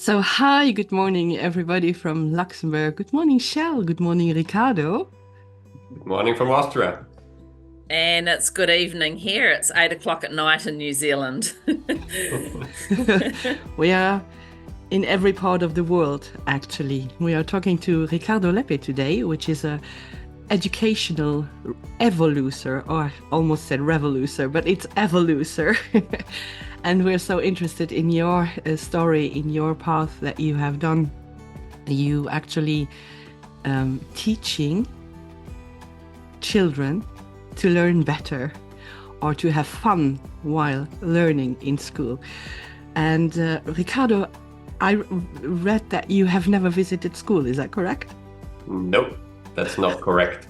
So, hi, good morning, everybody from Luxembourg. Good morning, Shell. Good morning, Ricardo. Good morning from Austria. And it's good evening here. It's 8 o'clock at night in New Zealand. We are in every part of the world, actually. We are talking to Ricardo Leppe today, which is a educational evolucer, or I almost said revolucer, but it's evolucer. And we're so interested in your story, in your path that you have done. You actually teaching children to learn better or to have fun while learning in school. And Ricardo, I read that you have never visited school. Is that correct? Nope, that's not correct.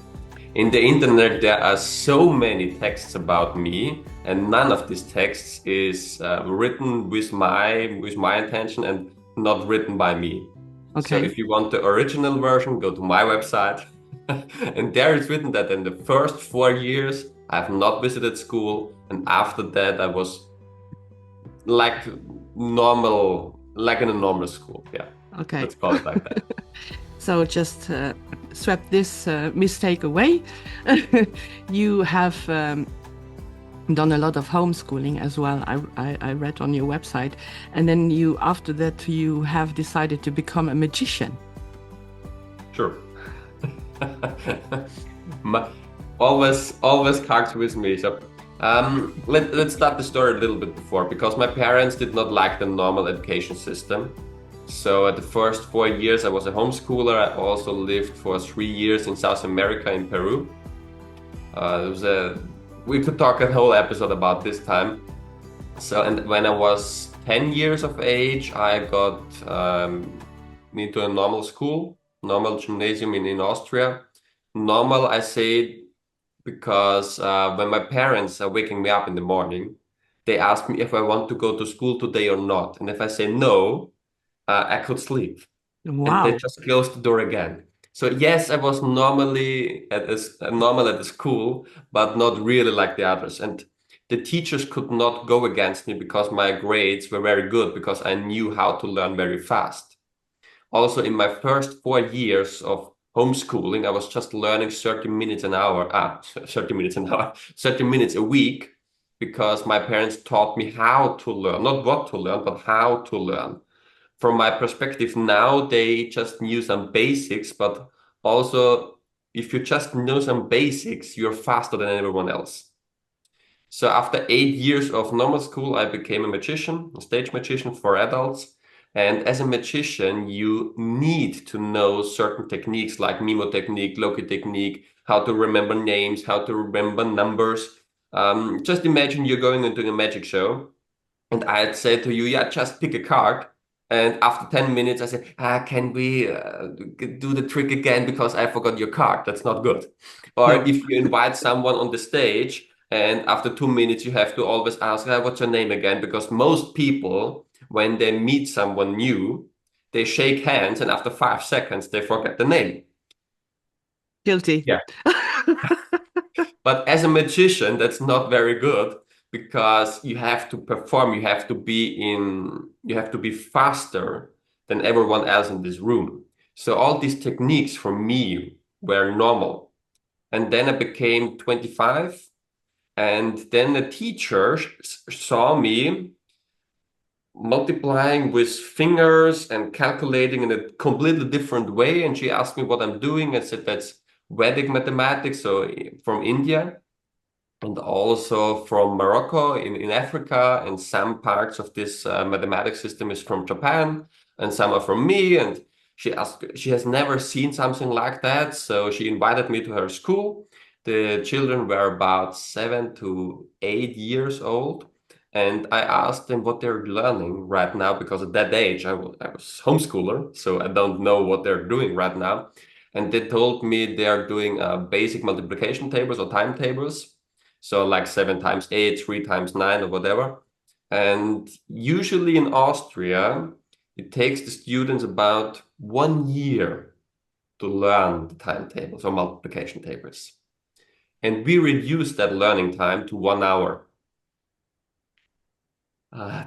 In the internet, there are so many texts about me, and none of these texts is written with my intention and not written by me. So Okay. if you want the original version, go to my website, and there it's written that in the first 4 years I have not visited school, and after that I was like normal, like in a normal school. Yeah, Okay. let's call it like that. So just swept this mistake away. You have done a lot of homeschooling as well. I read on your website. And then you, after that, you have decided to become a magician. Sure. Always cards with me. So let's start the story a little bit before, because my parents did not like the normal education system. So at the first 4 years I was a homeschooler. I also lived for 3 years in South America, in Peru. We could talk a whole episode about this time. So, and when I was 10 years of age, I got into a normal school, normal gymnasium in Austria. Normal, I say, because when my parents are waking me up in the morning, they ask me if I want to go to school today or not. And if I say no, I could sleep. And they Wow. just closed the door again. So yes, I was normally normal at the school, but not really like the others. And the teachers could not go against me because my grades were very good, because I knew how to learn very fast. Also, in my first 4 years of homeschooling, I was just learning 30 minutes an hour, 30 minutes an hour, 30 minutes a week, because my parents taught me how to learn, not what to learn, but how to learn. From my perspective now, they just knew some basics, but also if you just know some basics, you're faster than everyone else. So after 8 years of normal school, I became a magician, a stage magician for adults. And as a magician, you need to know certain techniques like Mimo technique, Loki technique, how to remember names, how to remember numbers. Just imagine you're going into a magic show, and I'd say to you, yeah, just pick a card. And after 10 minutes, I say, can we do the trick again because I forgot your card? That's not good. Or No. if you invite someone on the stage and after 2 minutes, you have to always ask, what's your name again? Because most people, when they meet someone new, they shake hands, and after 5 seconds, they forget the name. Guilty. Yeah. But as a magician, that's not very good, because you have to perform, you have to be faster than everyone else in this room. So all these techniques for me were normal. And then I became 25, and then the teacher saw me multiplying with fingers and calculating in a completely different way. And she asked me what I'm doing. I said that's Vedic mathematics, so from India, and also from Morocco in Africa, and some parts of this mathematics system is from Japan, and some are from me. And she has never seen something like that, so she invited me to her school. The children were about 7 to 8 years old, and I asked them what they're learning right now, because at that age I was homeschooler, so I don't know what they're doing right now. And they told me they are doing basic multiplication tables or timetables, so like 7 times 8, 3 times 9, or whatever. And usually in Austria, it takes the students about 1 year to learn the timetables or multiplication tables. And we reduced that learning time to 1 hour.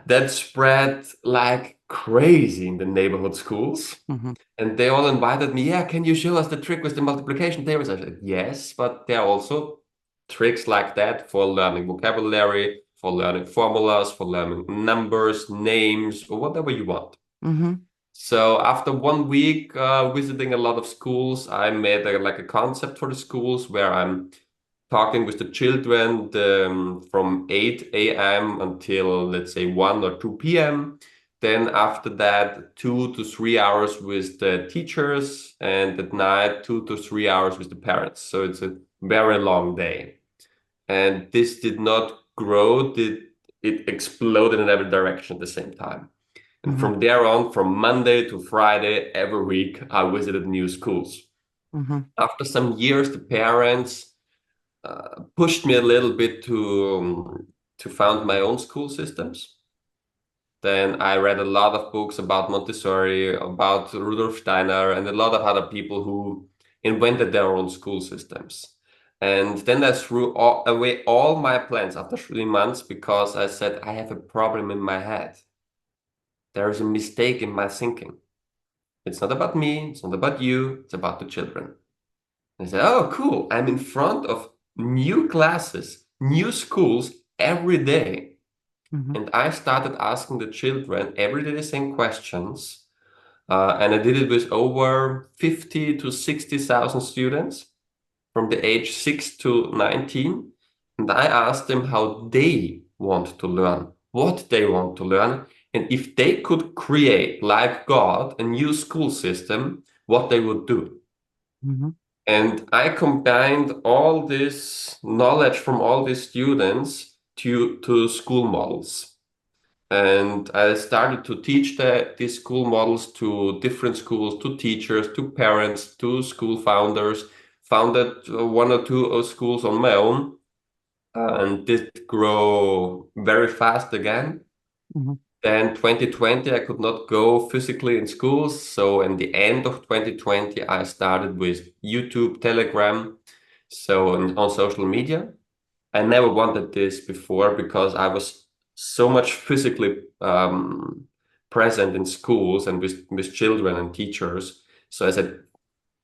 That spread like crazy in the neighborhood schools. Mm-hmm. And they all invited me, yeah, can you show us the trick with the multiplication tables? I said, yes, but there are also tricks like that for learning vocabulary, for learning formulas, for learning numbers, names, or whatever you want. Mm-hmm. So after 1 week visiting a lot of schools, I made like a concept for the schools where I'm talking with the children from 8 a.m. until, let's say, 1 or 2 p.m. Then after that, 2 to 3 hours with the teachers, and at night, 2 to 3 hours with the parents. So it's a very long day. And this did not grow, it exploded in every direction at the same time. And Mm-hmm. from there on, from Monday to Friday, every week, I visited new schools. Mm-hmm. After some years, the parents pushed me a little bit to found my own school systems. Then I read a lot of books about Montessori, about Rudolf Steiner, and a lot of other people who invented their own school systems. And then I threw away all my plans after 3 months because I said, I have a problem in my head. There is a mistake in my thinking. It's not about me, it's not about you, it's about the children. I said, oh, cool. I'm in front of new classes, new schools every day. Mm-hmm. And I started asking the children every day the same questions. And I did it with over 50 to 60,000 students from the age 6 to 19. And I asked them how they want to learn, what they want to learn, and if they could create, like God, a new school system, what they would do. Mm-hmm. And I combined all this knowledge from all these students to school models. And I started to teach these school models to different schools, to teachers, to parents, to school founders, founded one or two schools on my own, and did grow very fast again. Mm-hmm. Then 2020, I could not go physically in schools. So in the end of 2020, I started with YouTube, Telegram, so on social media. I never wanted this before because I was so much physically present in schools and with children and teachers. So I said,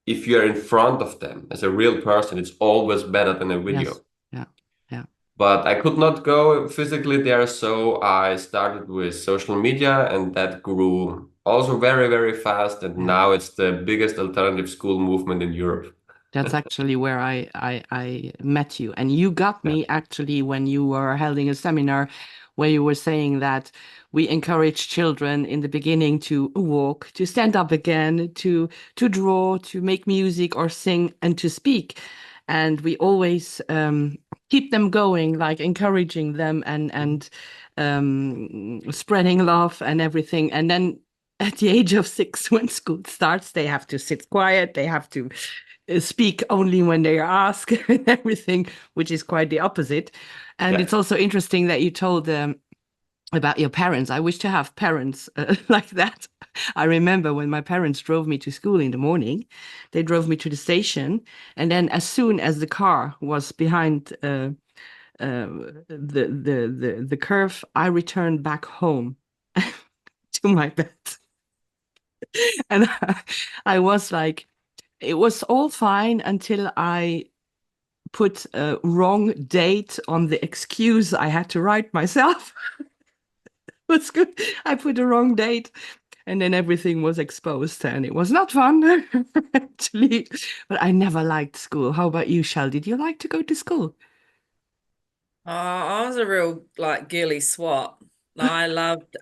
if you're in front of them as a real person, it's always better than a Yes. video. Yeah. Yeah. But I could not go physically there, so I started with social media, and that grew also very, very fast. And Yeah. now it's the biggest alternative school movement in Europe. That's actually where I met you. And you got Yeah. me actually when you were holding a seminar where you were saying that we encourage children in the beginning to walk, to stand up again, to draw, to make music or sing and to speak. And we always keep them going, like encouraging them and spreading love and everything. And then at the age of 6, when school starts, they have to sit quiet, they have to speak only when they are asked and everything, which is quite the opposite. And Yeah. it's also interesting that you told about your parents. I wish to have parents like that. I remember when my parents drove me to school in the morning, they drove me to the station, and then as soon as the car was behind the curve, I returned back home to my bed, and I was like, it was all fine until I put a wrong date on the excuse I had to write myself. What's good? I put the wrong date, and then everything was exposed, and it was not fun actually. But I never liked school. How about you, Shell? Did you like to go to school? Oh, I was a real like girly swat. I loved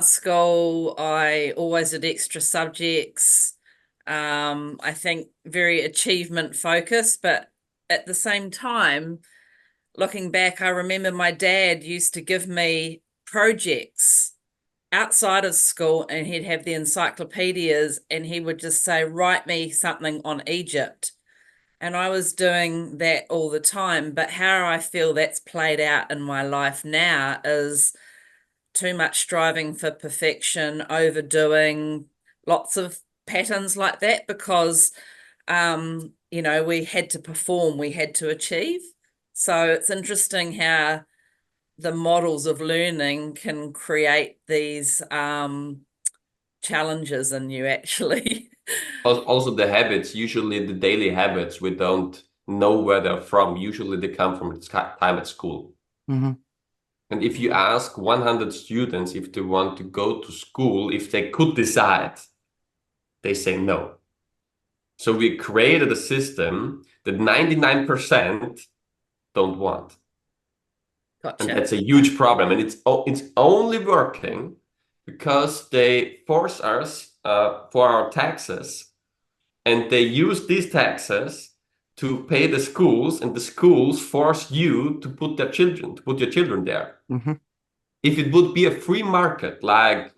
school. I always did extra subjects. I think very achievement focused, but at the same time, looking back, I remember my dad used to give me projects outside of school and he'd have the encyclopedias and he would just say, write me something on Egypt. And I was doing that all the time. But how I feel that's played out in my life now is too much striving for perfection, overdoing, lots of patterns like that because, we had to perform, we had to achieve. So it's interesting how the models of learning can create these challenges in you actually. Also, the habits, usually the daily habits, we don't know where they're from. Usually they come from time at school. Mm-hmm. And if you ask 100 students if they want to go to school, if they could decide, they say no. So we created a system that 99% don't want. And Gotcha. that's a huge problem. And it's only working because they force us for our taxes, and they use these taxes to pay the schools, and the schools force you to put your children there. Mm-hmm. If it would be a free market, like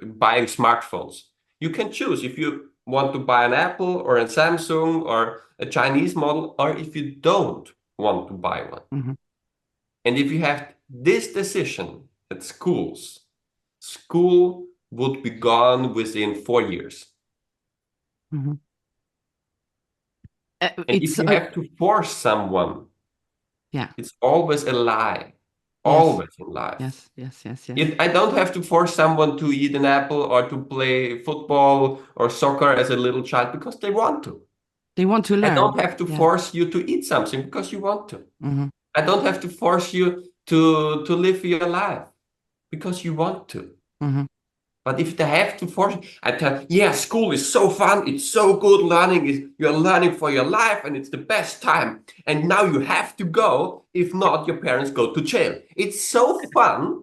buying smartphones, you can choose if you want to buy an Apple or a Samsung or a Chinese model, or if you don't want to buy one. Mm-hmm. And if you have this decision at schools, school would be gone within 4 years. Mm-hmm. And It's if you have to force someone, yeah. it's always a lie. Yes. Always in life. Yes. I don't have to force someone to eat an apple or to play football or soccer as a little child because they want to. They want to I learn. don't have to force you to eat something because you want to. Mm-hmm. I don't have to force you to live your life because you want to. Mm-hmm. But if they have to force, I tell, yeah, school is so fun, it's so good learning, you're learning for your life and it's the best time. And now you have to go, if not, your parents go to jail. It's so fun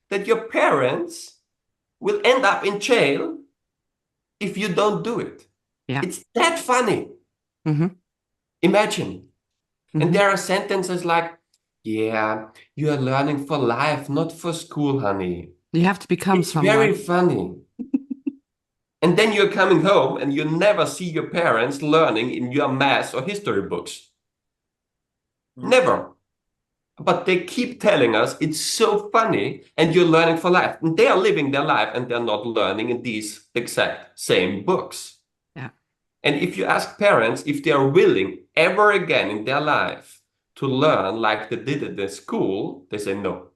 that your parents will end up in jail if you don't do it. Yeah. It's that funny. Mm-hmm. Imagine. Mm-hmm. And there are sentences like, yeah, you are learning for life, not for school, honey. You have to become It's someone. very funny. And then you're coming home and you never see your parents learning in your math or history books. Never. But they keep telling us it's so funny and you're learning for life. And they are living their life and they're not learning in these exact same books. Yeah. And if you ask parents if they are willing ever again in their life to learn like they did at their school, they say no.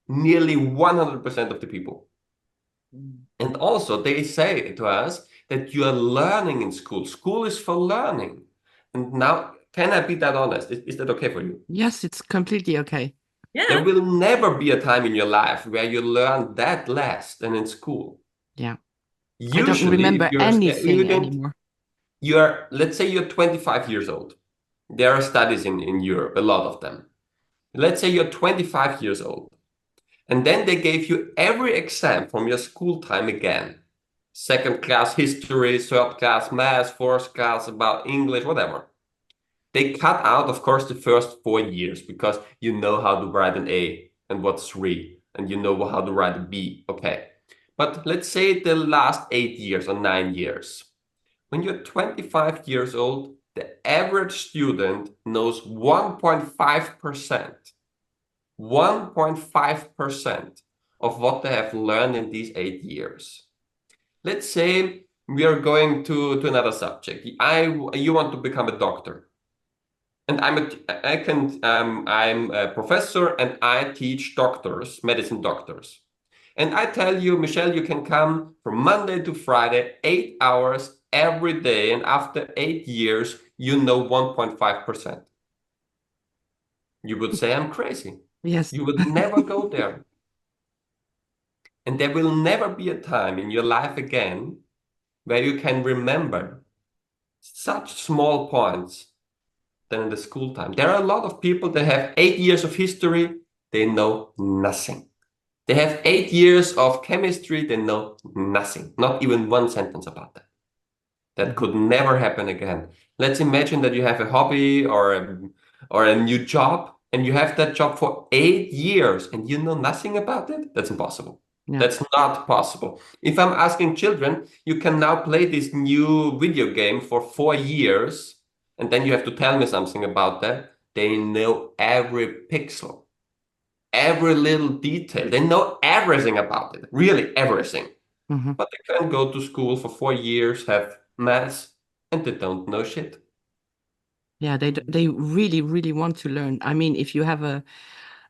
Nearly 100% of the people. And also they say to us that you are learning in school. School is for learning. And now, can I be that honest? Is that okay for you? Yes, it's completely okay. Yeah. There will never be a time in your life where you learn that less than in school. Yeah. Usually, I don't remember anything anymore. Let's say you're 25 years old. There are studies in Europe, a lot of them. Let's say you're 25 years old. And then they gave you every exam from your school time again. Second class history, third class math, fourth class about English, whatever. They cut out, of course, the first 4 years because you know how to write an A and what's 3, and you know how to write a B. Okay. But let's say the last 8 years or 9 years. When you're 25 years old, the average student knows 1.5%. 1.5% of what they have learned in these 8 years. Let's say we are going to another subject. You want to become a doctor. And I'm a professor and I teach doctors, medicine doctors. And I tell you, Michelle, you can come from Monday to Friday, 8 hours every day. And after 8 years, you know 1.5%. You would say I'm crazy. Yes. You would never go there. And there will never be a time in your life again where you can remember such small points than in the school time. There are a lot of people that have 8 years of history, they know nothing. They have 8 years of chemistry, they know nothing. Not even one sentence about that. That could never happen again. Let's imagine that you have a hobby or a new job, and you have that job for 8 years and you know nothing about it. That's impossible. Yeah. That's not possible. If I'm asking children, you can now play this new video game for 4 years, and then you have to tell me something about that. They know every pixel, every little detail. They know everything about it, really everything. Mm-hmm. But they can go to school for 4 years, have maths, and they don't know shit. Yeah, they really want to learn. I mean, if you have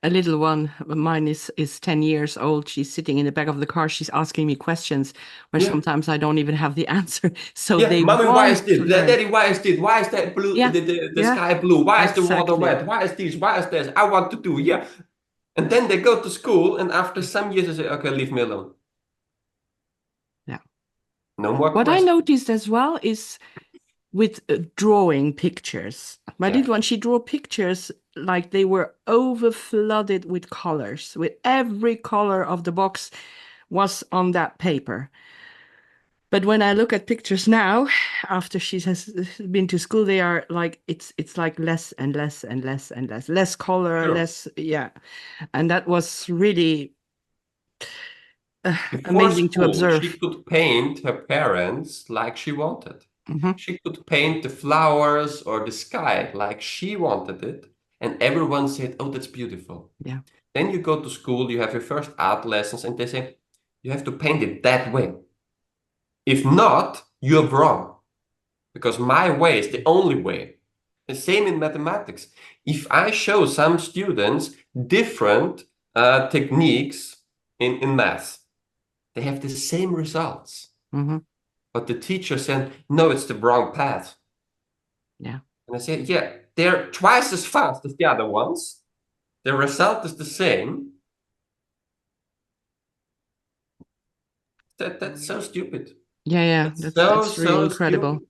a little one. Mine is 10 years old. She's sitting in the back of the car. She's asking me questions where Yeah. sometimes I don't even have the answer. So Yeah, they mommy, why is want this? to learn. Daddy, why is this? Why is that blue? Yeah, The yeah, sky blue? Why is the water exactly. wet? Why is this? Why is this? I want to do. Yeah. And then they go to school, and after some years, they say, okay, leave me alone. Yeah. No more What I questions. noticed as well is with drawing pictures. My Yeah. little one, she drew pictures like they were over flooded with colors, with every color of the box was on that paper. But when I look at pictures now, after she has been to school, they are like it's like less and less and less and less color, Sure. less, yeah. And that was really Before amazing to school, she observe. could paint her parents like she wanted. Hmm. She could paint the flowers or the sky like she wanted it, and everyone said, "Oh, that's beautiful." Yeah. Then you go to school, you have your first art lessons, and they say, "You have to paint it that way. If not, you're wrong, because my way is the only way." The same in mathematics. If I show some students different techniques in math, they have the same results. Hmm. But the teacher said, no, it's the wrong path. Yeah. And I said, yeah, they're twice as fast as the other ones. The result is the same. That's so stupid. Yeah. That's That's really so incredible. stupid.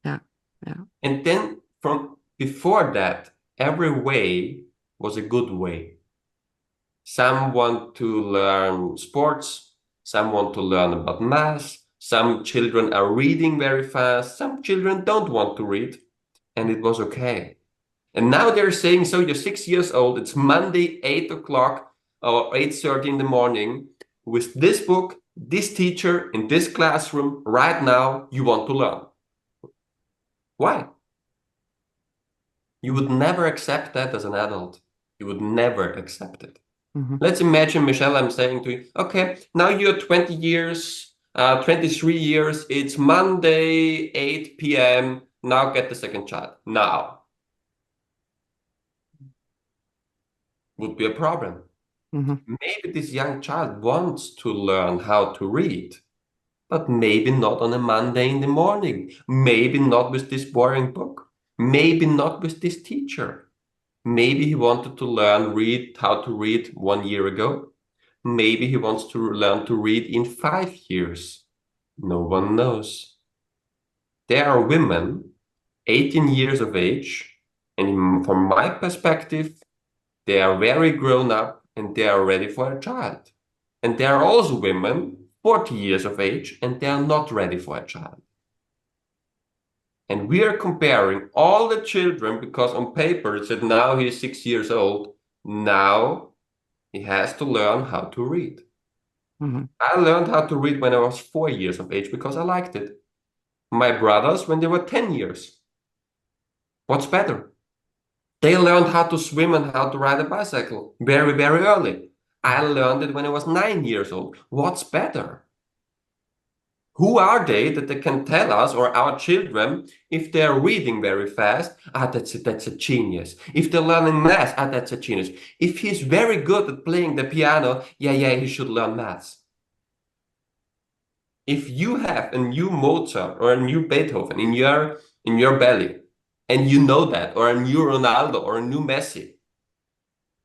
Yeah. Yeah. And then from before that, every way was a good way. Some want to learn sports, some want to learn about math, some children are reading very fast, some children don't want to read, and it was okay. And now they're saying, so you're 6 years old, it's Monday, 8 o'clock or 8:30 in the morning. With this book, this teacher, in this classroom, right now, you want to learn. Why? You would never accept that as an adult. You would never accept it. Hmm. Let's imagine, Michelle, I'm saying to you, okay, now you're 20 years, 23 years, it's Monday, 8 p.m., now get the second child. Now. Would be a problem. Hmm. Maybe this young child wants to learn how to read, but maybe not on a Monday in the morning. Maybe not with this boring book. Maybe not with this teacher. Maybe he wanted to learn read how to read 1 year ago. Maybe he wants to learn to read in 5 years. No one knows. There are women 18 years of age, and from my perspective, they are very grown up and they are ready for a child. And there are also women 40 years of age and they are not ready for a child. And we are comparing all the children because on paper it said now he's 6 years old. Now he has to learn how to read. Hmm. I learned how to read when I was 4 years of age because I liked it. My brothers when they were 10 years. What's better? They learned how to swim and how to ride a bicycle very, very early. I learned it when I was 9 years old. What's better? Who are they that they can tell us or our children if they're reading very fast? That's a genius. If they're learning math, that's a genius. If he's very good at playing the piano, yeah, he should learn maths. If you have a new Mozart or a new Beethoven in your belly, and you know that, or a new Ronaldo or a new Messi,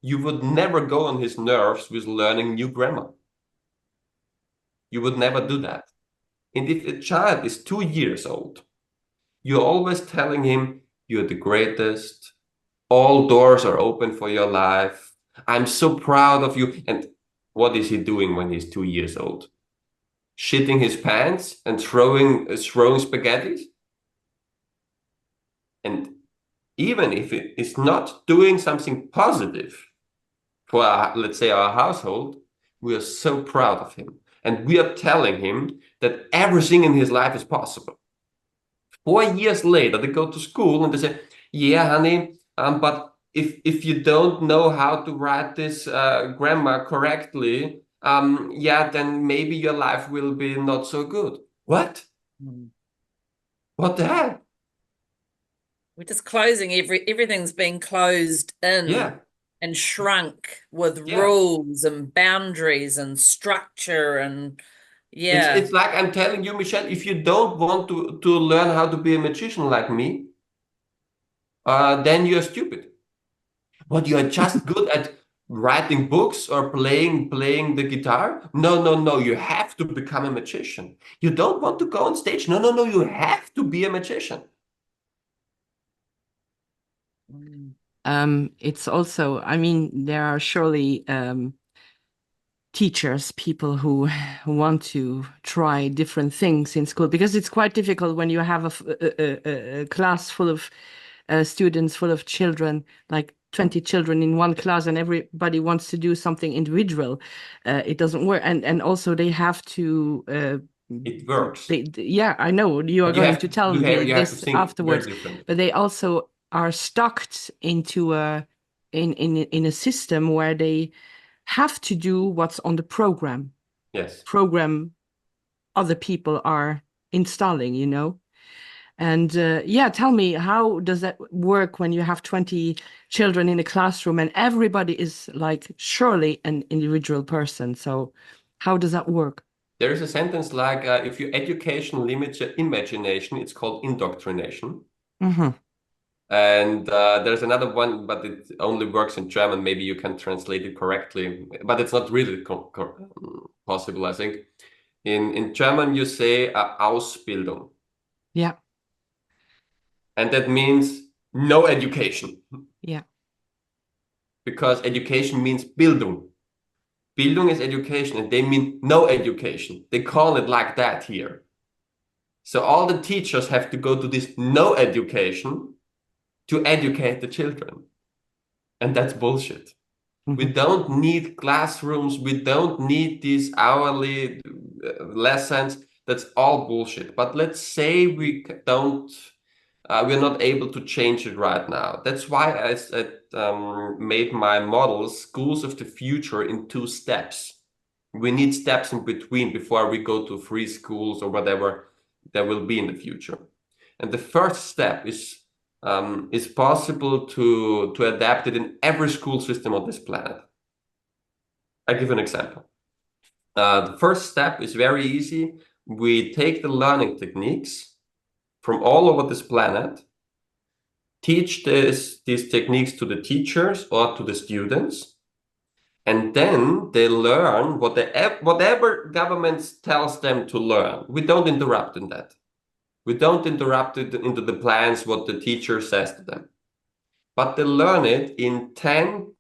you would never go on his nerves with learning new grammar. You would never do that. And if a child is 2 years old, you're always telling him, you're the greatest, all doors are open for your life, I'm so proud of you. And what is he doing when he's 2 years old? Shitting his pants and throwing spaghetti? And even if it is not doing something positive for our, let's say our household, we are so proud of him. And we are telling him that everything in his life is possible. 4 years later, they go to school and they say, yeah, honey, but if you don't know how to write this grammar correctly, yeah, then maybe your life will be not so good. What? Mm. What the heck? We're just closing everything's been closed in. Yeah. and shrunk with Yeah. rules and boundaries and structure and yeah. It's like I'm telling you, Michelle, if you don't want to learn how to be a magician like me, then you're stupid. But you are just good at writing books or playing the guitar? No, no, no. You have to become a magician. You don't want to go on stage? No, no, no. You have to be a magician. It's also, I mean, there are surely teachers, people who want to try different things in school, because it's quite difficult when you have a class full of students, full of children, like 20 children in one class, and everybody wants to do something individual. It doesn't work. And also they have to, It works. yeah, I know you are But you going have to to tell you have me you have to this think very afterwards, different. but they also are stuck into in a system where they have to do what's on the Yes. program other people are installing, you know. And yeah, tell me, how does that work when you have 20 children in a classroom and everybody is like surely an individual person? So how does that work? There is a sentence like, if your education limits your imagination, it's called indoctrination. Mm-hmm. And there's another one, but it only works in German. Maybe you can translate it correctly, but it's not really possible, I think. In German, you say Ausbildung, Yeah, and that means no education, yeah. because education means Bildung. Bildung is education, and they mean no education. They call it like that here. So all the teachers have to go to this no education to educate the children. And that's bullshit. We Mm-hmm. don't need classrooms. We don't need these hourly lessons. That's all bullshit. But let's say we're not able to change it right now. That's why made my model Schools of the Future in 2 steps. We need steps in between before we go to free schools or whatever there will be in the future. And the first step is possible to adapt it in every school system on this planet. I give an example. The first step is very easy. We take the learning techniques from all over this planet, teach these techniques to the teachers or to the students, and then they learn whatever government tells them to learn. We don't interrupt in that. We don't interrupt it into the plans what the teacher says to them. But they learn it in 10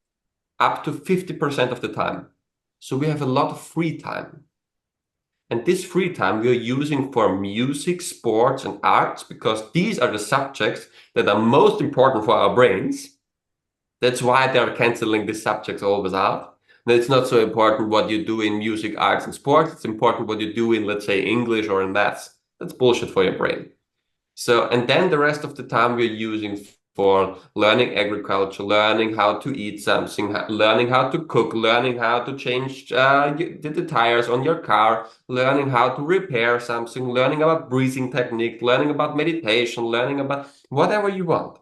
up to 50% of the time. So we have a lot of free time. And this free time we are using for music, sports, and arts, because these are the subjects that are most important for our brains. That's why they're canceling these subjects always out. And it's not so important what you do in music, arts, and sports. It's important what you do in, let's say, English or in maths. That's bullshit for your brain. So, and then the rest of the time we're using for learning agriculture, learning how to eat something, learning how to cook, learning how to change the tires on your car, learning how to repair something, learning about breathing technique, learning about meditation, learning about whatever you want.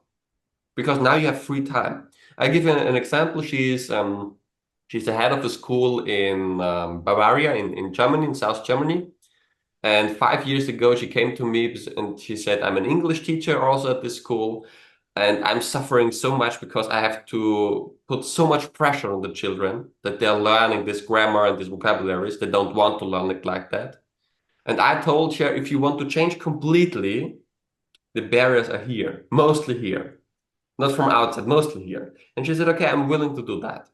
Because now you have free time. I give you an example. She's the head of a school in Bavaria, in Germany, in South Germany. And 5 years ago, she came to me and she said, I'm an English teacher also at this school. And I'm suffering so much because I have to put so much pressure on the children that they're learning this grammar and these vocabularies. They don't want to learn it like that. And I told her, if you want to change completely, the barriers are here, mostly here, not from outside, mostly here. And she said, okay, I'm willing to do that.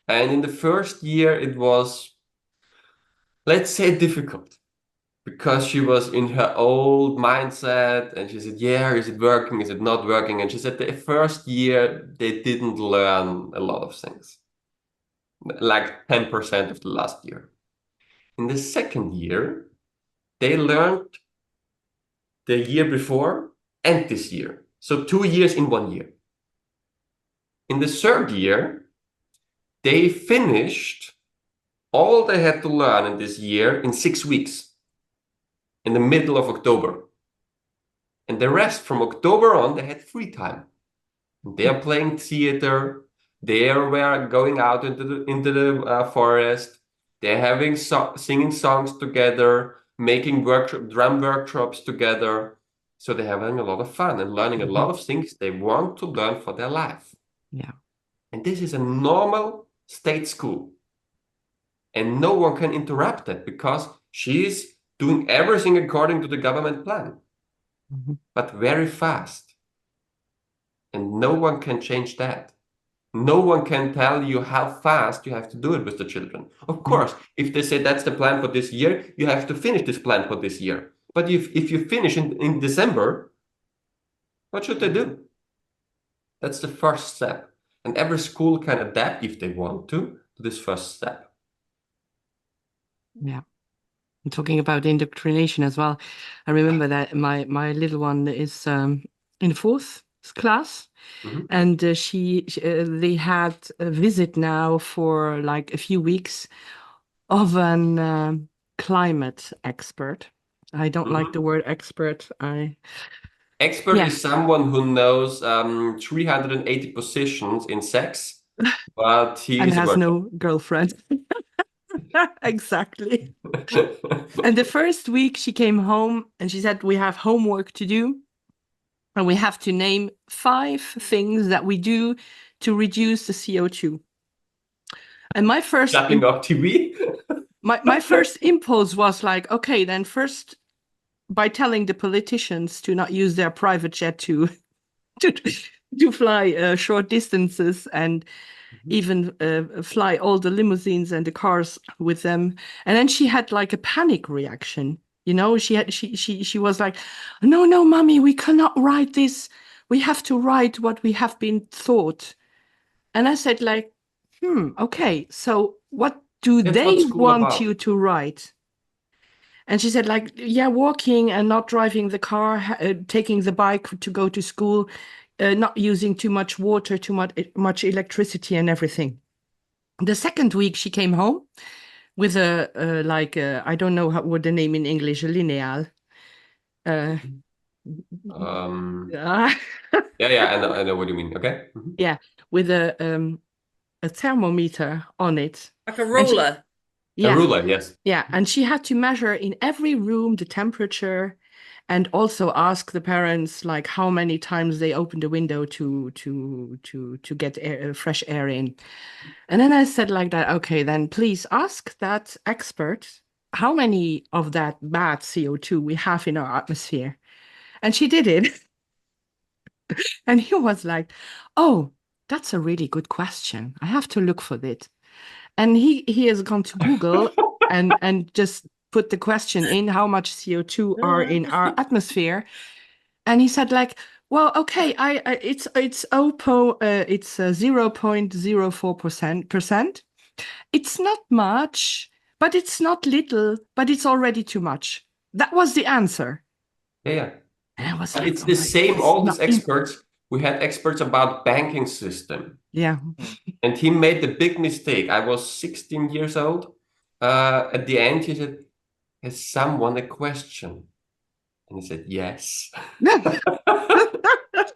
And in the first year, it was, let's say, difficult, because she was in her old mindset and she said, yeah, is it working? Is it not working? And she said the first year they didn't learn a lot of things, like 10% of the last year. In the second year, they learned the year before and this year. So 2 years in 1 year. In the third year, they finished all they had to learn in this year in 6 weeks, in the middle of October. And the rest from October on, they had free time. They are playing theater, They were going out into the forest. They're having singing songs together, making drum workshops together. So they're having a lot of fun and learning a lot of things they want to learn for their life. Yeah. And this is a normal state school. And no one can interrupt that because she's doing everything according to the government plan, but very fast. And no one can change that. No one can tell you how fast you have to do it with the children. Of course, if they say that's the plan for this year, you have to finish this plan for this year. But if you finish in December, what should they do? That's the first step. And every school can adapt, if they want to this first step. Yeah. And talking about indoctrination as well, I remember that my little one is in fourth class, and they had a visit now for like a few weeks of an climate expert. I don't like the word expert. Expert is someone who knows 380 positions in sex, but he and is a has virgin. no girlfriend. Exactly. And the first week she came home and she said, we have homework to do. And we have to name 5 things that we do to reduce the CO2. And my first Shutting off TV. my first impulse was like, okay, then first by telling the politicians to not use their private jet to fly short distances and even fly all the limousines and the cars with them. And then she had like a panic reaction. You know, she was like, no, mommy, we cannot write this. We have to write what we have been taught. And I said like, okay, so what do That's what they school want about. you to write? And she said like, yeah, walking and not driving the car, taking the bike to go to school, not using too much water, too much electricity and everything. The second week she came home with I don't know what the name in English, a lineal. Yeah, I know what you mean. Okay. Yeah, with a thermometer on it. Like a And ruler. A yeah, ruler, yes. yeah, and she had to measure in every room the temperature and also ask the parents like how many times they opened the window to get fresh air in. And then I said like that, okay, then please ask that expert how many of that bad CO2 we have in our atmosphere. And she did it. And he was like, oh, that's a really good question. I have to look for it. And he has gone to Google and just put the question in how much CO2 are in our atmosphere. And he said like, well, okay, it's 0.04%. It's not much, but it's not little, but it's already too much. That was the answer. Yeah. And I was But like, it's oh the my, same, it's all these not experts. We had experts about banking system. yeah. And he made the big mistake. I was 16 years old. At the end, he said, has someone a question? And he said, yes.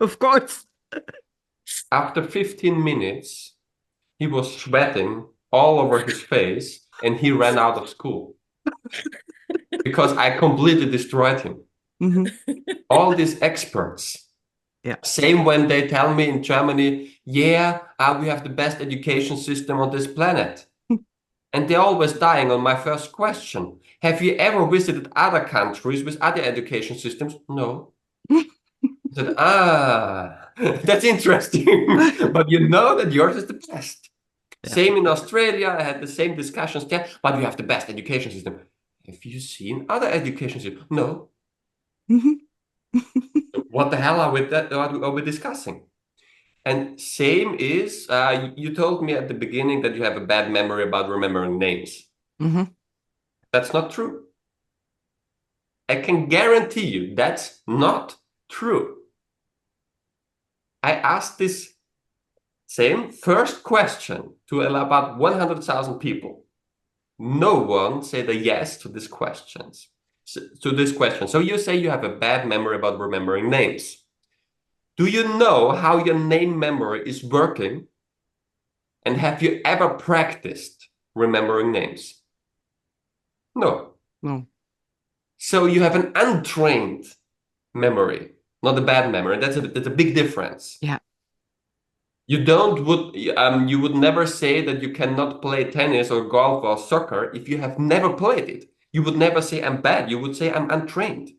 Of course. After 15 minutes, he was sweating all over his face and he ran out of school because I completely destroyed him. All these experts, Yeah. same when they tell me in Germany, yeah, we have the best education system on this planet. And they're always dying on my first question. Have you ever visited other countries with other education systems? No. I said, that's interesting. But you know that yours is the best. Yeah. Same in Australia, I had the same discussions there, but we have the best education system. Have you seen other education systems? No. What the hell are we discussing? And same is, you told me at the beginning that you have a bad memory about remembering names. That's not true. I can guarantee you that's not true. I asked this same first question to about 100,000 people. No one said a yes to these questions. So you say you have a bad memory about remembering names. Do you know how your name memory is working? And have you ever practiced remembering names? No. No. So you have an untrained memory, not a bad memory. That's a big difference. Yeah. You would never say that you cannot play tennis or golf or soccer if you have never played it. You would never say I'm bad. You would say I'm untrained.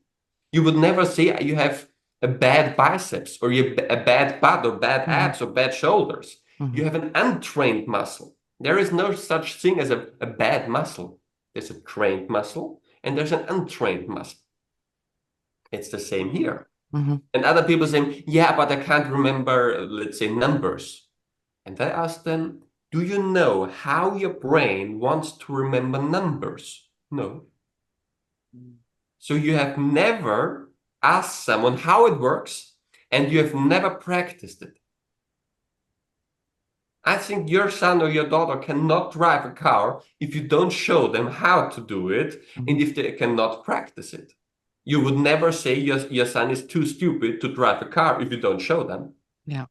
You would never say you have a bad biceps or a bad butt or bad abs or bad shoulders. You have an untrained muscle. There is no such thing as a bad muscle. There's a trained muscle and there's an untrained muscle. It's the same here. And other people say, yeah, but I can't remember, let's say, numbers. And I ask them, do you know how your brain wants to remember numbers? No. So you have never asked someone how it works, and you have never practiced it. I think your son or your daughter cannot drive a car if you don't show them how to do it, and if they cannot practice it. You would never say your son is too stupid to drive a car if you don't show them. Yeah.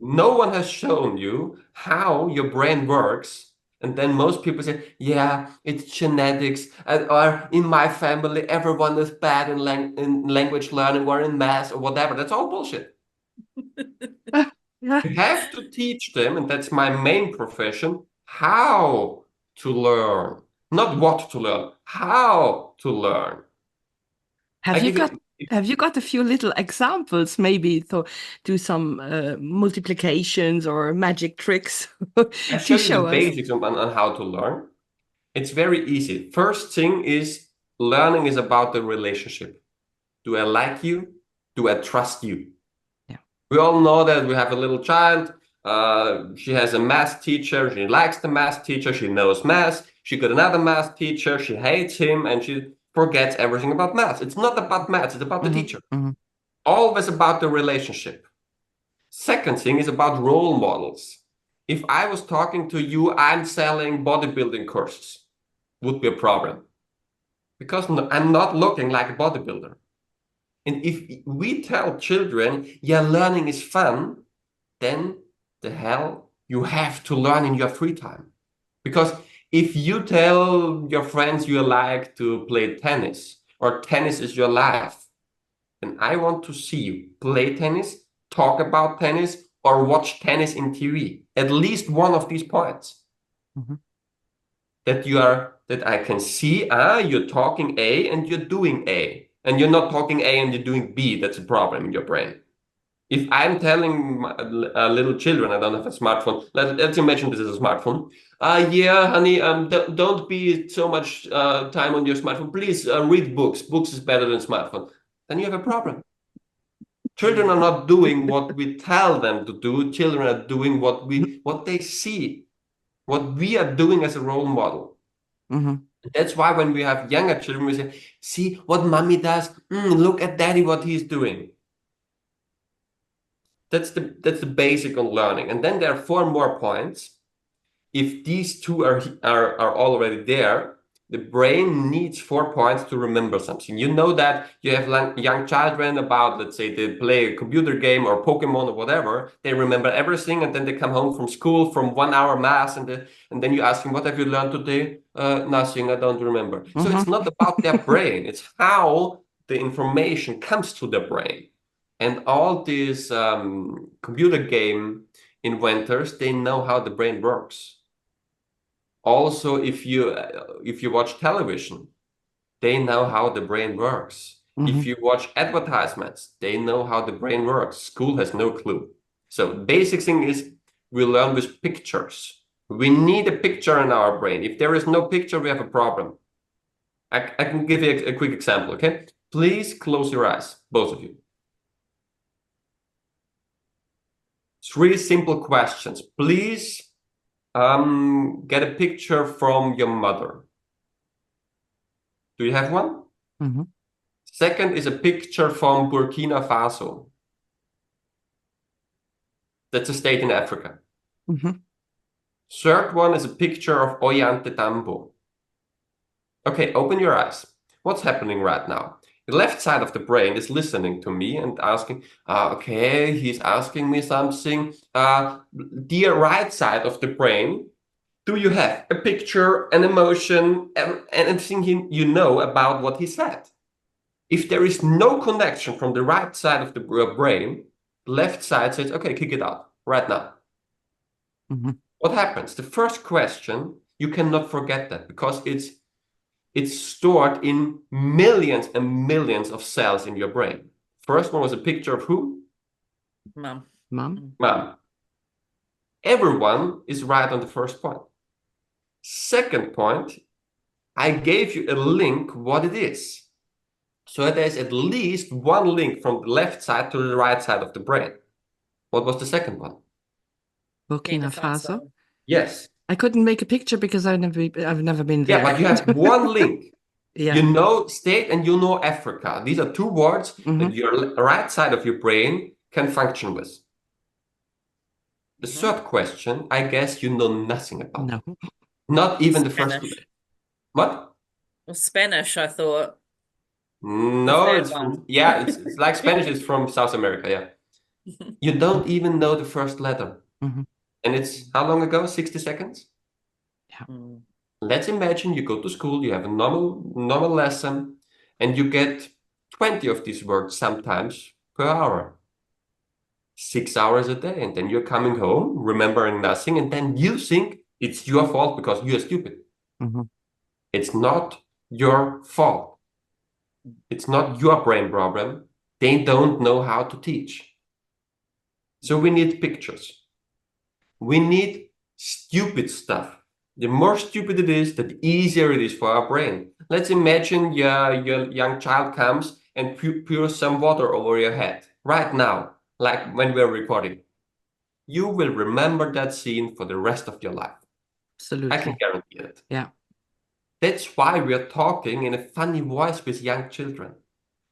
No one has shown you how your brain works. And then most people say, yeah, it's genetics. Or in my family, everyone is bad in language learning or in math or whatever. That's all bullshit. Yeah. You have to teach them, and that's my main profession, how to learn. Not what to learn, how to learn. Have you got a few little examples, maybe to do some multiplications or magic tricks I to show you show the us? basics on how to learn. It's very easy. First thing is learning is about the relationship. Do I like you? Do I trust you? Yeah. We all know that we have a little child. She has a math teacher. She likes the math teacher. She knows math. She got another math teacher. She hates him and she forgets everything about math. It's not about math. It's about the teacher. Always about the relationship. Second thing is about role models. If I was talking to you, I'm selling bodybuilding courses, would be a problem because I'm not looking like a bodybuilder. And if we tell children, yeah, learning is fun, then the hell you have to learn in your free time. Because if you tell your friends you like to play tennis or tennis is your life, then I want to see you play tennis, talk about tennis, or watch tennis in TV. At least one of these points. That I can see, you're talking A and you're doing A. And you're not talking A and you're doing B. That's a problem in your brain. If I'm telling little children, I don't have a smartphone. Let's imagine this is a smartphone. Yeah, honey, don't be so much time on your smartphone. Please read books. Books is better than smartphone. Then you have a problem. Children are not doing what we tell them to do. Children are doing what they see, what we are doing as a role model. That's why when we have younger children, we say, see what mommy does. Look at daddy, what he's doing. That's the basic on learning. And then there are 4 more points. If these 2 are already there, the brain needs 4 points to remember something. You know that you have young children about, let's say, they play a computer game or Pokemon or whatever. They remember everything, and then they come home from school from 1 hour math, and then you ask them, what have you learned today? Nothing, I don't remember. So it's not about their brain. It's how the information comes to their brain. And all these computer game inventors, they know how the brain works. Also, if you watch television, they know how the brain works. If you watch advertisements, they know how the brain works. School has no clue. So the basic thing is we learn with pictures. We need a picture in our brain. If there is no picture, we have a problem. I can give you a quick example, okay? Please close your eyes, both of you. 3 simple questions. Please get a picture from your mother. Do you have one? Second is a picture from Burkina Faso. That's a state in Africa. Third one is a picture of Ollantaytambo. Okay, open your eyes. What's happening right now? The left side of the brain is listening to me and asking, okay, he's asking me something. The right side of the brain, do you have a picture, an emotion, and anything you know about what he said? If there is no connection from the right side of the brain, the left side says, okay, kick it out right now. What happens? The first question, you cannot forget that because it's stored in millions and millions of cells in your brain. First one was a picture of who? Mum. Mom. Everyone is right on the first point. Second point, I gave you a link what it is. So there's at least one link from the left side to the right side of the brain. What was the second one? Burkina Faso. Yes. I couldn't make a picture because I've never been there. Yeah, but you have one link. Yeah. You know state and you know Africa. These are two words that your right side of your brain can function with. The third question, I guess you know nothing about. No. Not even the Spanish. first. What? Well, Spanish, I thought. No, third it's one. from, yeah, it's like Spanish is from South America, yeah. You don't even know the first letter. And it's how long ago? 60 seconds? Yeah. Let's imagine you go to school, you have a normal lesson, and you get 20 of these words sometimes per hour. 6 hours a day, and then you're coming home, remembering nothing, and then you think it's your fault because you're stupid. It's not your fault. It's not your brain problem. They don't know how to teach. So we need pictures. We need stupid stuff. The more stupid it is, the easier it is for our brain. Let's imagine your young child comes and pours some water over your head right now, like when we're recording. You will remember that scene for the rest of your life. Absolutely. I can guarantee it. Yeah. That's why we're talking in a funny voice with young children.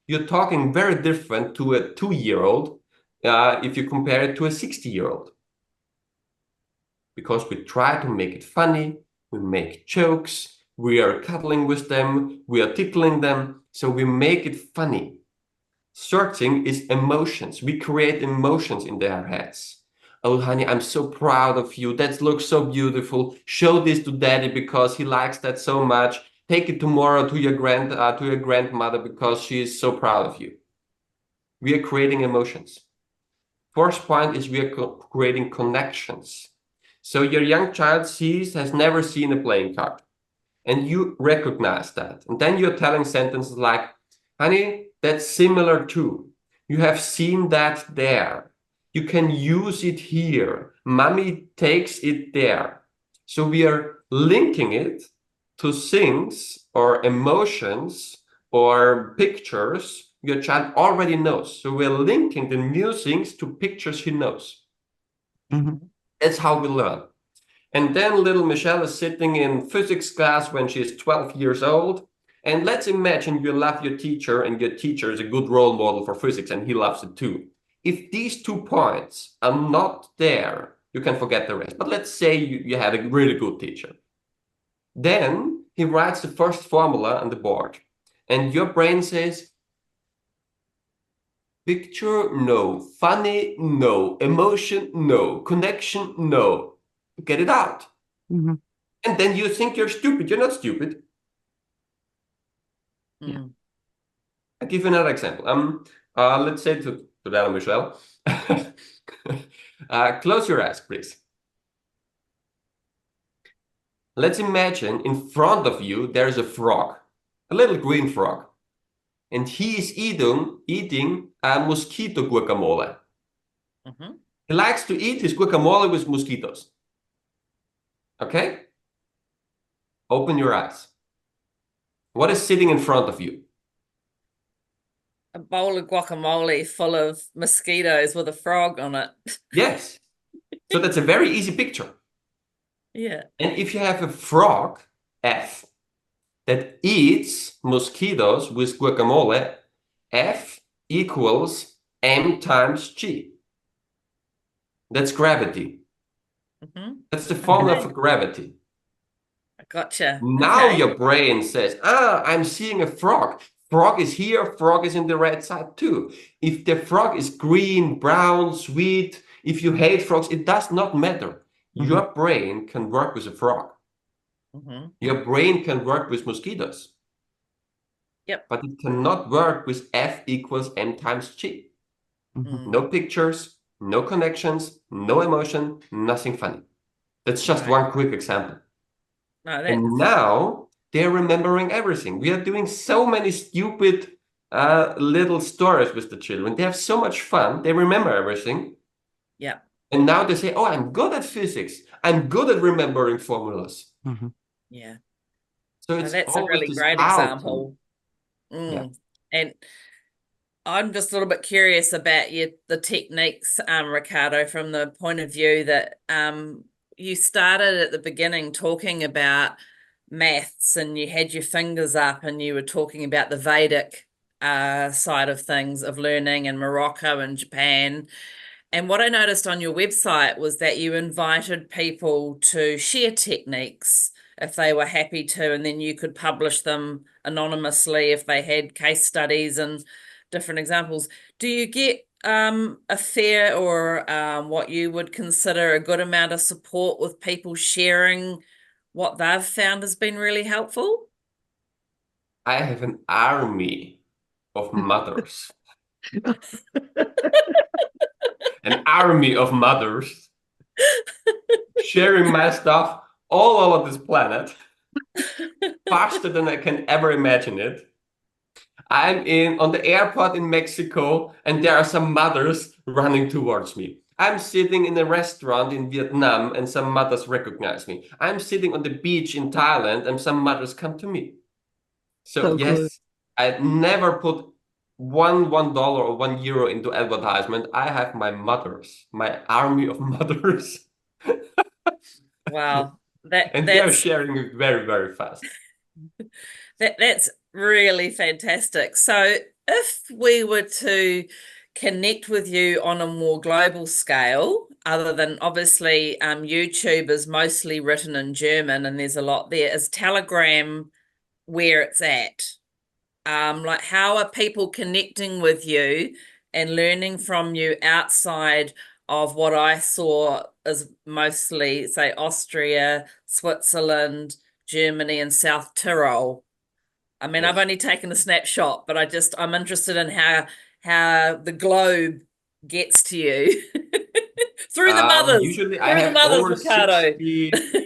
You're talking very different to a 2-year-old if you compare it to a 60-year-old. Because we try to make it funny, we make jokes, we are cuddling with them, we are tickling them, so we make it funny. Searching is emotions. We create emotions in their heads. Oh, honey, I'm so proud of you. That looks so beautiful. Show this to daddy because he likes that so much. Take it tomorrow to your grandmother because she is so proud of you. We are creating emotions. Fourth point is we are creating connections. So your young child has never seen a playing card, and you recognize that. And then you're telling sentences like, honey, that's similar to. You have seen that there. You can use it here. Mommy takes it there. So we are linking it to things or emotions or pictures your child already knows. So we're linking the new things to pictures he knows. That's how we learn. And then little Michelle is sitting in physics class when she's 12 years old. And let's imagine you love your teacher and your teacher is a good role model for physics and he loves it too. If these 2 points are not there, you can forget the rest. But let's say you had a really good teacher. Then he writes the first formula on the board. And your brain says, picture, no. Funny, no. Emotion, no. Connection, no. Get it out. And then you think you're stupid. You're not stupid. Yeah. I'll give you another example. Let's say to Dana Michelle, close your eyes, please. Let's imagine in front of you there's a frog, a little green frog, and he is eating a mosquito guacamole. He likes to eat his guacamole with mosquitoes. Okay? Open your eyes. What is sitting in front of you? A bowl of guacamole full of mosquitoes with a frog on it. Yes. So that's a very easy picture. Yeah. And if you have a frog, F, that eats mosquitoes with guacamole, F equals M times G. That's gravity. That's the formula for gravity. I gotcha. Now your brain says, I'm seeing a frog. Frog is here, frog is in the red side too. If the frog is green, brown, sweet, if you hate frogs, it does not matter. Your brain can work with a frog. Your brain can work with mosquitoes. Yep. But it cannot work with F equals M times G. No pictures, no connections, no emotion, nothing funny. That's just one quick example. No, And now they're remembering everything. We are doing so many stupid little stories with the children. They have so much fun. They remember everything. yeah. And now they say, oh, I'm good at physics. I'm good at remembering formulas. Yeah. So No, it's that's a always really this great how to. example. Yeah. And I'm just a little bit curious about the techniques, Ricardo, from the point of view that you started at the beginning talking about maths and you had your fingers up and you were talking about the Vedic side of things of learning in Morocco and Japan. And what I noticed on your website was that you invited people to share techniques if they were happy to, and then you could publish them anonymously if they had case studies and different examples. Do you get a fair or what you would consider a good amount of support with people sharing what they've found has been really helpful? I have an army of mothers. An army of mothers sharing my stuff all over this planet faster than I can ever imagine it. I'm on the airport in Mexico, and there are some mothers running towards me. I'm sitting in a restaurant in Vietnam, and some mothers recognize me. I'm sitting on the beach in Thailand, and some mothers come to me. So So cool. yes, I never put $1 or €1 into advertisement. I have my mothers, my army of mothers, Wow, and they are sharing it very, very fast. that's really fantastic. So if we were to connect with you on a more global scale, other than obviously YouTube is mostly written in German and there's a lot there, is Telegram where it's at? Like how are people connecting with you and learning from you outside of what I saw as mostly, say, Austria, Switzerland, Germany, and South Tyrol? I mean, I've Yes. only taken a snapshot, but I'm interested in how the globe gets to you Usually I through the have mothers, Ricardo.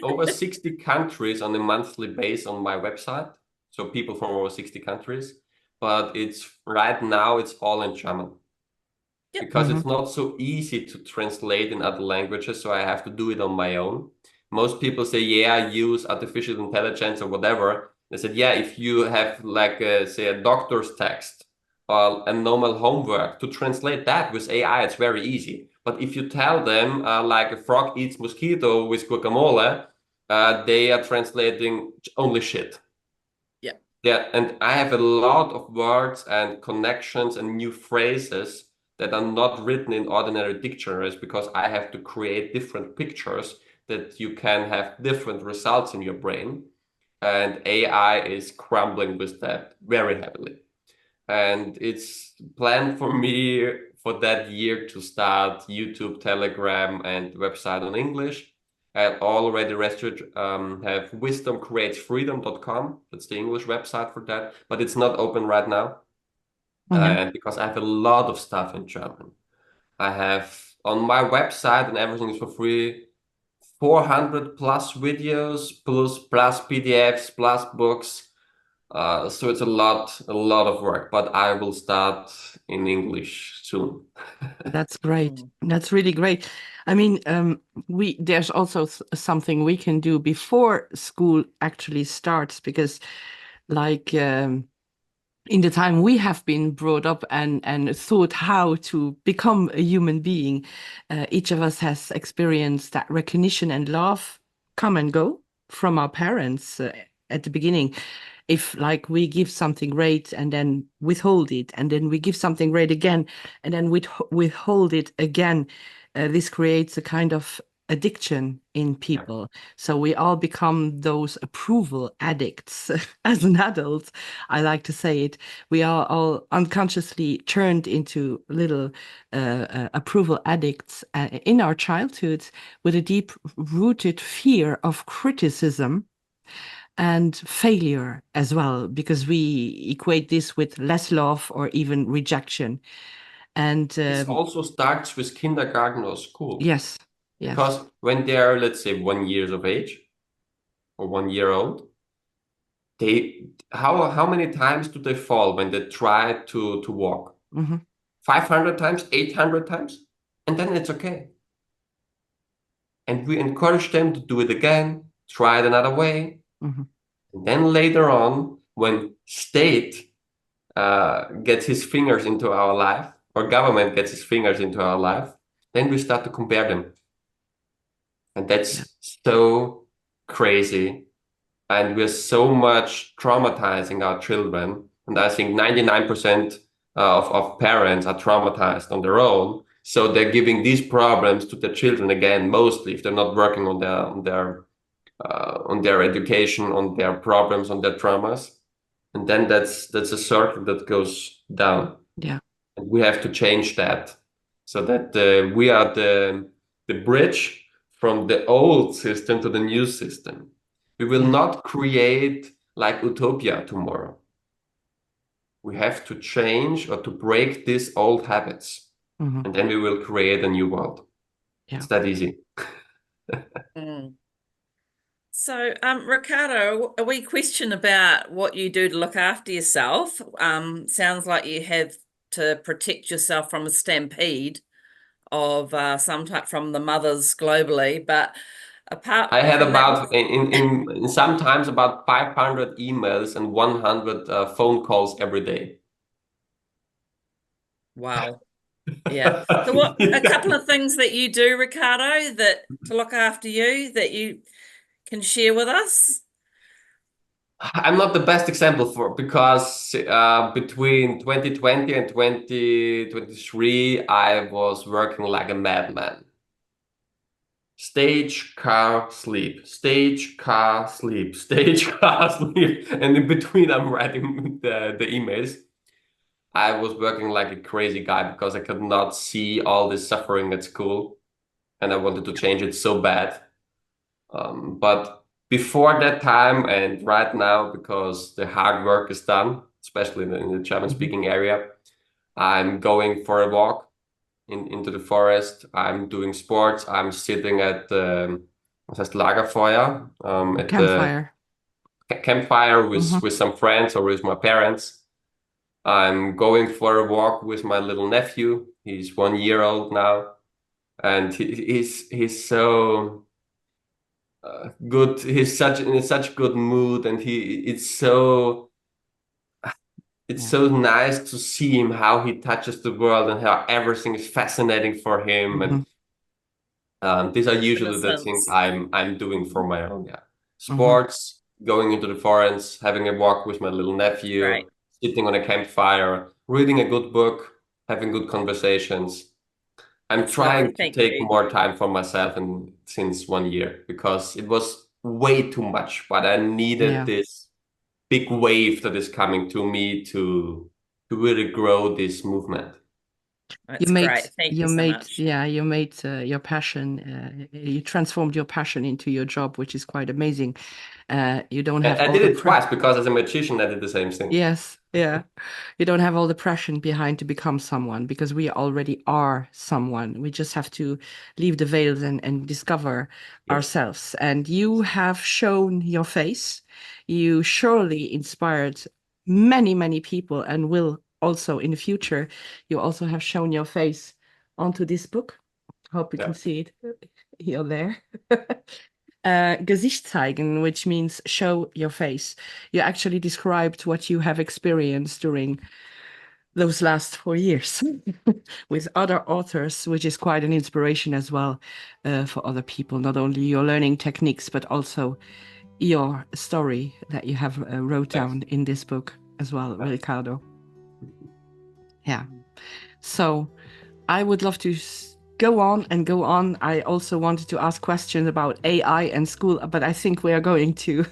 over 60 countries on a monthly base on my website. So people from over 60 countries, but it's right now it's all in German Yep. because it's not so easy to translate in other languages. So I have to do it on my own. Most people say, yeah, use artificial intelligence or whatever. They said, yeah, if you have like say a doctor's text or a normal homework to translate that with AI, it's very easy. But if you tell them like a frog eats mosquito with guacamole, they are translating only shit. Yeah. Yeah, and I have a lot of words and connections and new phrases that are not written in ordinary dictionaries because I have to create different pictures that you can have different results in your brain. And AI is crumbling with that very heavily. And it's planned for me for that year to start YouTube, Telegram, and website in English. I already registered, have wisdomcreatesfreedom.com. That's the English website for that, but it's not open right now. And because I have a lot of stuff in German. I have on my website and everything is for free, 400 plus videos, plus PDFs, plus books. So it's a lot of work, but I will start in English soon. That's great. That's really great. I mean, there's also something we can do before school actually starts because, like, in the time we have been brought up and thought how to become a human being, each of us has experienced that recognition and love come and go from our parents at the beginning. If like we give something great and then withhold it, and then we give something great again and then withhold it again, this creates a kind of addiction in people. So we all become those approval addicts as an adult. I like to say it. We are all unconsciously turned into little approval addicts in our childhood with a deep rooted fear of criticism and failure as well, because we equate this with less love or even rejection. And This also starts with kindergarten or school. yes, yes. Because when they're, let's say, 1 year of age or 1 year old, how many times do they fall when they try to walk? 500 times, 800 times, and then it's okay. And we encourage them to do it again, try it another way. And then later on, when state gets his fingers into our life, or government gets his fingers into our life, then we start to compare them. And that's so crazy. And we're so much traumatizing our children. And I think 99% of parents are traumatized on their own. So they're giving these problems to their children again, mostly if they're not working on their education, on their problems, on their traumas. And then that's a circle that goes down. Yeah. And we have to change that so that we are the bridge from the old system to the new system. We will not create like utopia tomorrow. We have to change or to break these old habits, and then we will create a new world. It's that easy. So, Ricardo, a wee question about what you do to look after yourself. Sounds like you have to protect yourself from a stampede of some type from the mothers globally, but apart I had from that, about in sometimes about 500 emails and 100 phone calls every day. wow. Yeah. So what a couple of things that you do, Ricardo, that to look after you that you can share with us? I'm not the best example because between 2020 and 2023, I was working like a madman. Stage, car, sleep, stage, car, sleep, stage, car, sleep. And in between, I'm writing the emails. I was working like a crazy guy because I could not see all this suffering at school. And I wanted to change it so bad. But before that time and right now, because the hard work is done, especially in the German-speaking area, I'm going for a walk into the forest. I'm doing sports. I'm sitting at was heißt Lagerfeuer, at Campfire. the campfire with some friends or with my parents. I'm going for a walk with my little nephew. He's 1 year old now, and he's so good. He's in such good mood, and it's so nice to see him, how he touches the world and how everything is fascinating for him. And these are usually the things I'm doing for my own. Yeah, sports, going into the forest, having a walk with my little nephew, sitting on a campfire, reading a good book, having good conversations. I'm trying to take more time for myself and since 1 year because it was way too much, but I needed this big wave that is coming to me to really grow this movement. That's great. Thank you so much. You made your passion, you transformed your passion into your job, which is quite amazing. You don't have I did it twice because as a magician, I did the same thing. Yes, yeah. You don't have all the pressure behind to become someone because we already are someone. We just have to leave the veils and discover ourselves. And you have shown your face. You surely inspired many, many people and will also in the future. You also have shown your face onto this book. Hope you can see it here or there. Gesicht zeigen, which means show your face. You actually described what you have experienced during those last 4 years with other authors, which is quite an inspiration as well for other people. Not only your learning techniques, but also your story that you have wrote down in this book as well, Ricardo. Yeah. So I would love to go on and go on. I also wanted to ask questions about AI and school, but I think we are going to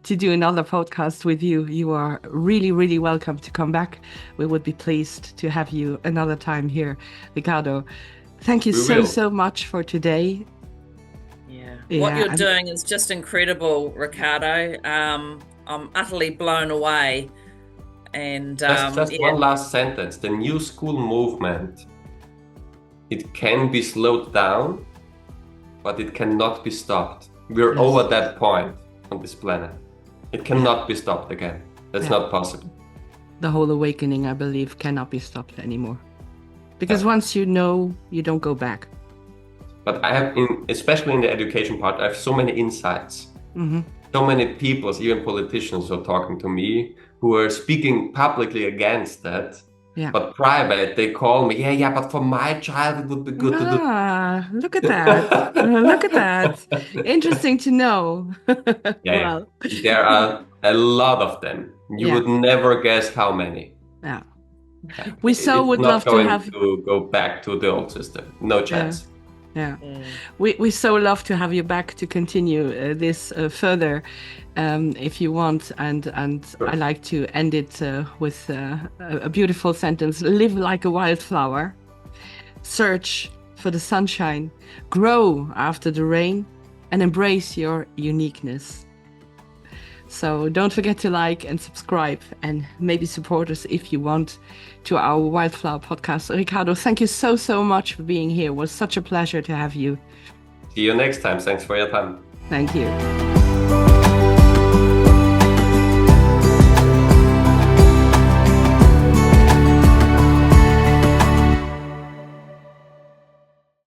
do another podcast with you. You are really, really welcome to come back. We would be pleased to have you another time here, Ricardo. Thank you so much for today. What you're doing is just incredible, Ricardo. I'm utterly blown away. And just one last sentence. The new school movement, it can be slowed down, but it cannot be stopped. We're over that point on this planet. It cannot be stopped again. That's not possible. The whole awakening, I believe, cannot be stopped anymore. Because once you know, you don't go back. But I have, especially in the education part, I have so many insights. So many people, even politicians, are talking to me who are speaking publicly against that. Yeah. But private, they call me, but for my child, it would be good to do. Look at that. Look at that. Interesting to know. Well. There are a lot of them. You would never guess how many. Yeah. We so would love to have to go back to the old system. No chance. We so love to have you back to continue this further if you want, and I like to end it with a beautiful sentence. Live like a wildflower, search for the sunshine, grow after the rain, and embrace your uniqueness. So don't forget to like and subscribe, and maybe support us if you want, to our Wildflower podcast. Ricardo, thank you so much for being here. It was such a pleasure to have you. See you next time. Thanks for your time. Thank you.